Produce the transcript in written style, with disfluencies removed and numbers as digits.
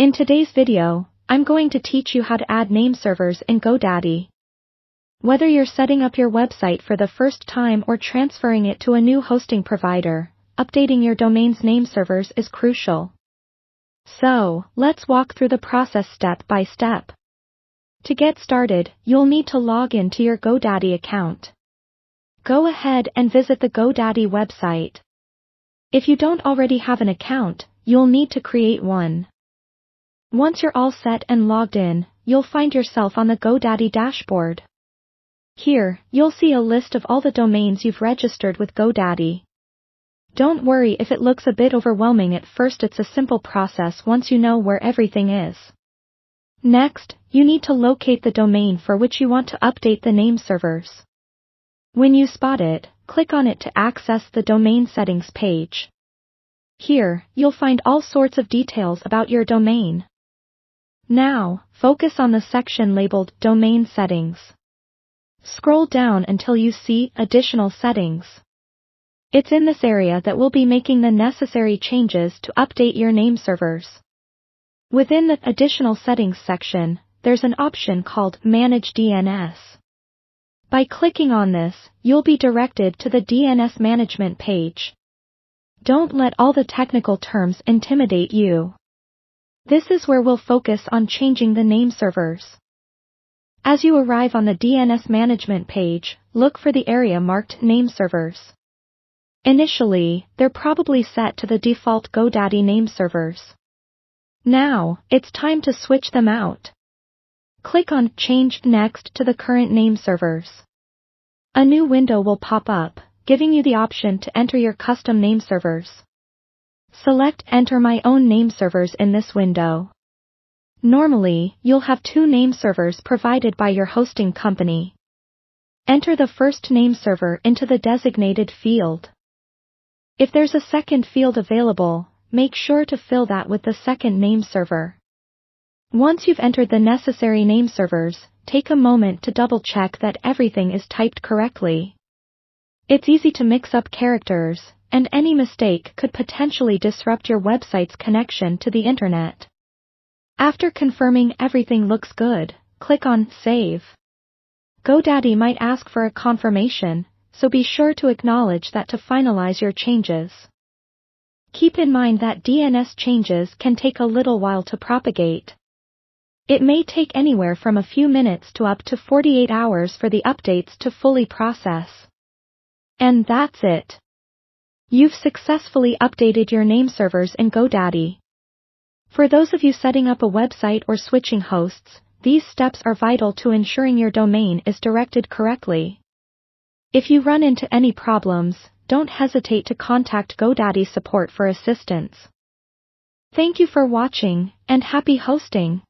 In today's video, I'm going to teach you how to add nameservers in Godaddy. Whether you're setting up your website for the first time or transferring it to a new hosting provider, updating your domain's nameservers is crucial. So, let's walk through the process step by step. To get started, you'll need to log in to your Godaddy account. Go ahead and visit the Godaddy website. If you don't already have an account, you'll need to create one. Once you're all set and logged in, you'll find yourself on the Godaddy dashboard. Here, you'll see a list of all the domains you've registered with Godaddy. Don't worry if it looks a bit overwhelming at first, it's a simple process once you know where everything is. Next, you need to locate the domain for which you want to update the nameservers. When you spot it, click on it to access the domain settings page. Here, you'll find all sorts of details about your domain. Now, focus on the section labeled Domain Settings. Scroll down until you see Additional Settings. It's in this area that we'll be making the necessary changes to update your nameservers. Within the Additional Settings section, there's an option called Manage DNS. By clicking on this, you'll be directed to the DNS management page. Don't let all the technical terms intimidate you. This is where we'll focus on changing the nameservers. As you arrive on the DNS management page, look for the area marked Nameservers. Initially, they're probably set to the default Godaddy Nameservers. Now, it's time to switch them out. Click on Change next to the current nameservers. A new window will pop up, giving you the option to enter your custom nameservers. Select Enter My Own Nameservers in this window. Normally, you'll have two nameservers provided by your hosting company. Enter the first nameserver into the designated field. If there's a second field available, make sure to fill that with the second nameserver. Once you've entered the necessary nameservers, take a moment to double-check that everything is typed correctly. It's easy to mix up characters, and any mistake could potentially disrupt your website's connection to the internet. After confirming everything looks good, click on Save. Godaddy might ask for a confirmation, so be sure to acknowledge that to finalize your changes. Keep in mind that DNS changes can take a little while to propagate. It may take anywhere from a few minutes to up to 48 hours for the updates to fully process. And that's it. You've successfully updated your nameservers in Godaddy. For those of you setting up a website or switching hosts, these steps are vital to ensuring your domain is directed correctly. If you run into any problems, don't hesitate to contact Godaddy support for assistance. Thank you for watching, and happy hosting!